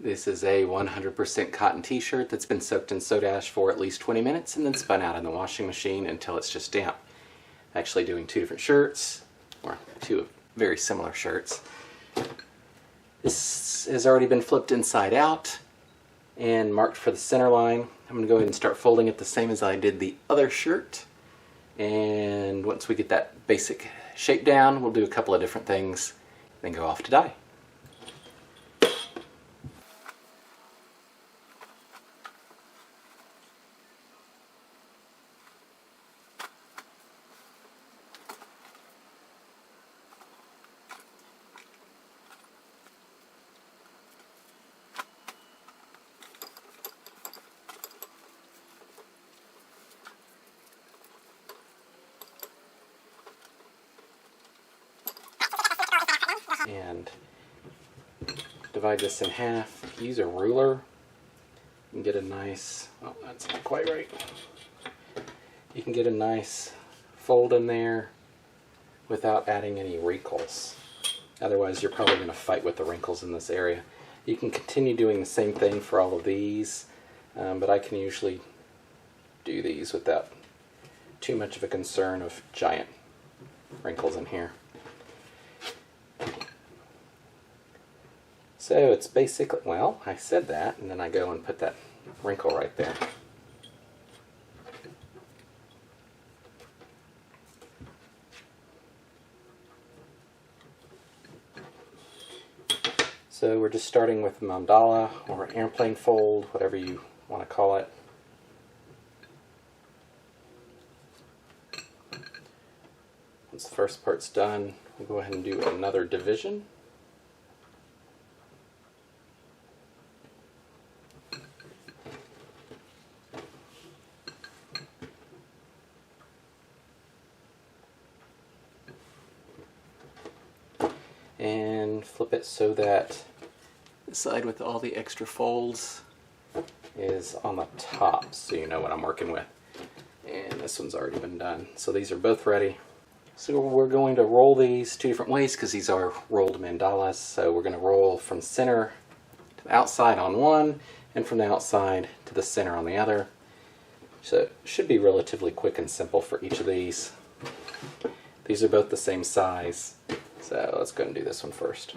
This is a 100% cotton t-shirt that's been soaked in soda ash for at least 20 minutes and then spun out in the washing machine until it's just damp. Actually doing two different shirts, or two very similar shirts. This has already been flipped inside out and marked for the center line. I'm going to go ahead and start folding it the same as I did the other shirt. And once we get that basic shape down, we'll do a couple of different things, then go off to dye. And divide this in half. Use a ruler and get a nice, oh, that's not quite right. You can get a nice fold in there without adding any wrinkles. Otherwise you're probably going to fight with the wrinkles in this area. You can continue doing the same thing for all of these, but I can usually do these without too much of a concern of giant wrinkles in here. So it's basically, well, I said that, and then I go and put that wrinkle right there. So we're just starting with a mandala or an airplane fold, whatever you want to call it. Once the first part's done, we'll go ahead and do another division. And flip it so that the side with all the extra folds is on the top, so you know what I'm working with. And this one's already been done. So these are both ready. So we're going to roll these two different ways because these are rolled mandalas. So we're going to roll from center to the outside on one and from the outside to the center on the other. So it should be relatively quick and simple for each of these. These are both the same size. So let's go and do this one first.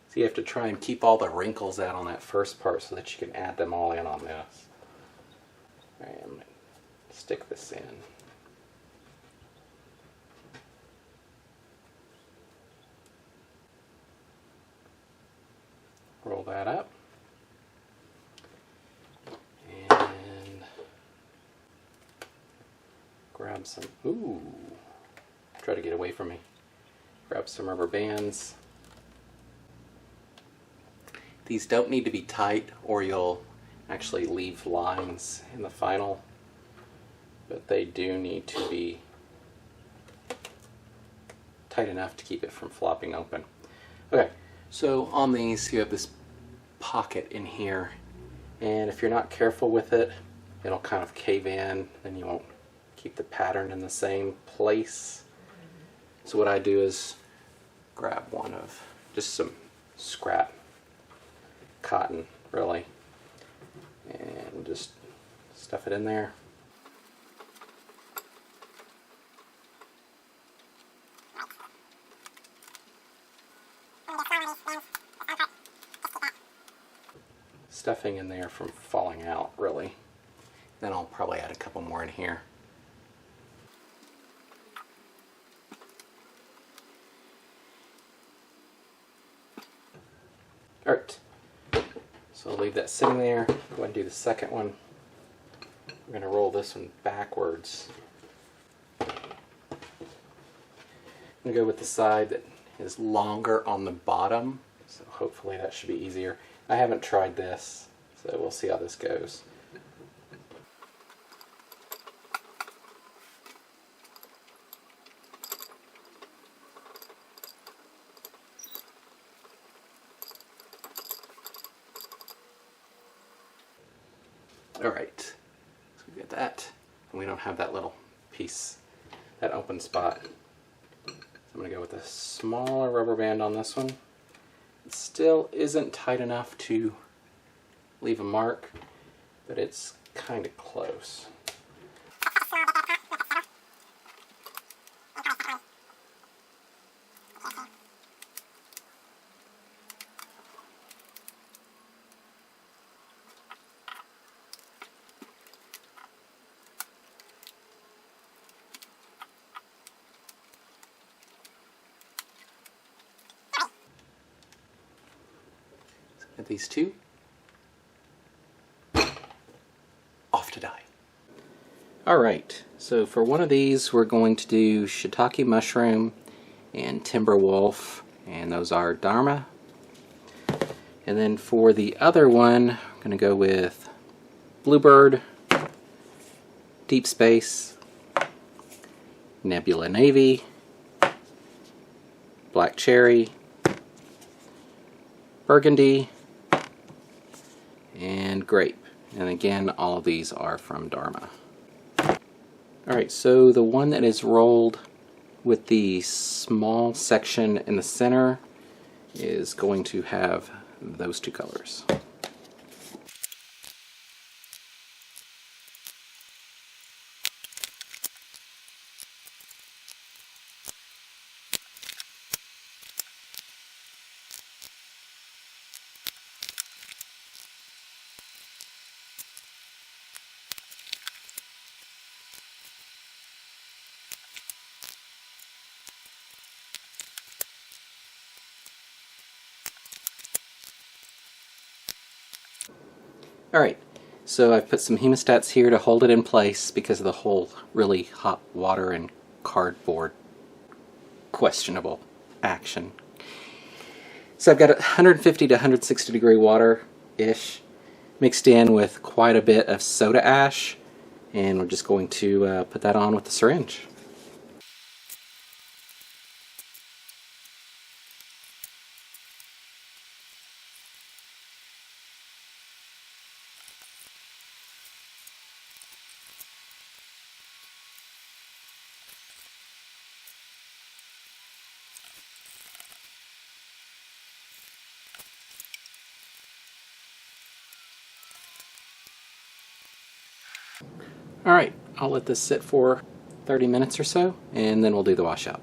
So you have to try and keep all the wrinkles out on that first part so that you can add them all in on this. All right, I'm going to stick this in. Roll that up. And grab some, ooh, try to get away from me. Grab some rubber bands. These don't need to be tight or you'll actually leave lines in the final, but they do need to be tight enough to keep it from flopping open. Okay, so on these you have this pocket in here, and if you're not careful with it, it'll kind of cave in, then you won't keep the pattern in the same place. So what I do is grab one of just some scrap cotton, really, and just stuff it in there. Stuffing in there from falling out, really. Then I'll probably add a couple more in here. Alright, so I'll leave that sitting there. Go ahead and do the second one. We're going to roll this one backwards. I'm going to go with the side that is longer on the bottom, so hopefully that should be easier. I haven't tried this, so we'll see how this goes. Alright, so we get that, and we don't have that little piece, that open spot. So I'm going to go with a smaller rubber band on this one. It still isn't tight enough to leave a mark, but it's kind of close. Get these two. Off to die. Alright, so for one of these we're going to do shiitake mushroom and timber wolf, and those are Dharma. And then for the other one, I'm going to go with Bluebird, Deep Space, Nebula Navy, Black Cherry, Burgundy, and Grape. And again, all of these are from Dharma. Alright, so the one that is rolled with the small section in the center is going to have those two colors. Alright, so I've put some hemostats here to hold it in place because of the whole really hot water and cardboard questionable action. So I've got 150 to 160 degree water-ish mixed in with quite a bit of soda ash, and we're just going to put that on with the syringe. Alright, I'll let this sit for 30 minutes or so, and then we'll do the washout.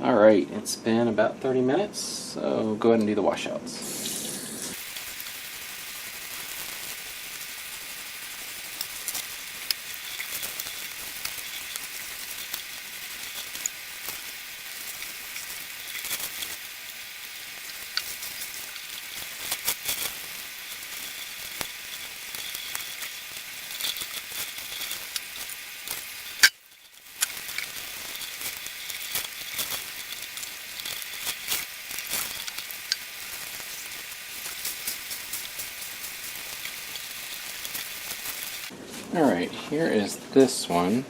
Alright, it's been about 30 minutes, so go ahead and do the washouts. Alright, here is this one.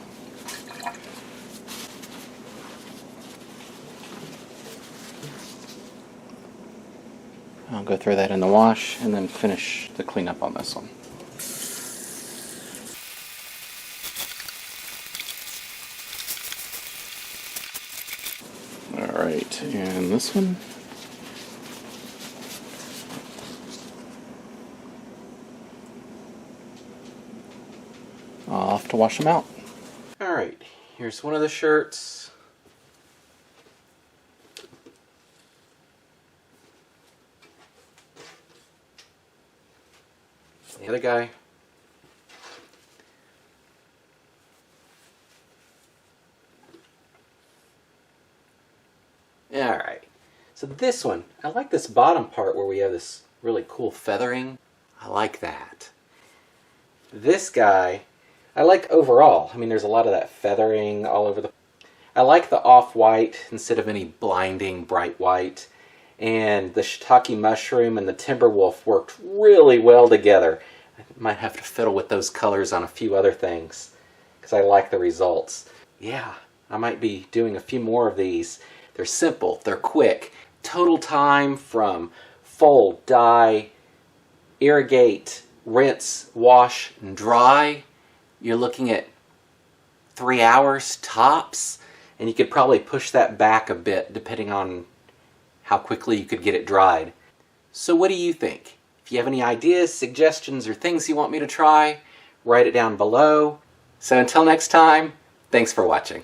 I'll go throw that in the wash and then finish the cleanup on this one. Alright, and this one. I'll have to wash them out. Alright, here's one of the shirts. The other guy. Alright, so this one, I like this bottom part where we have this really cool feathering. I like that. This guy, I like overall. I mean, there's a lot of that feathering all over the... I like the off-white instead of any blinding bright white. And the shiitake mushroom and the Timberwolf worked really well together. I might have to fiddle with those colors on a few other things because I like the results. Yeah, I might be doing a few more of these. They're simple, they're quick. Total time from fold, dye, irrigate, rinse, wash, and dry, you're looking at 3 hours tops, and you could probably push that back a bit depending on how quickly you could get it dried. So what do you think? If you have any ideas, suggestions, or things you want me to try, write it down below. So until next time, thanks for watching.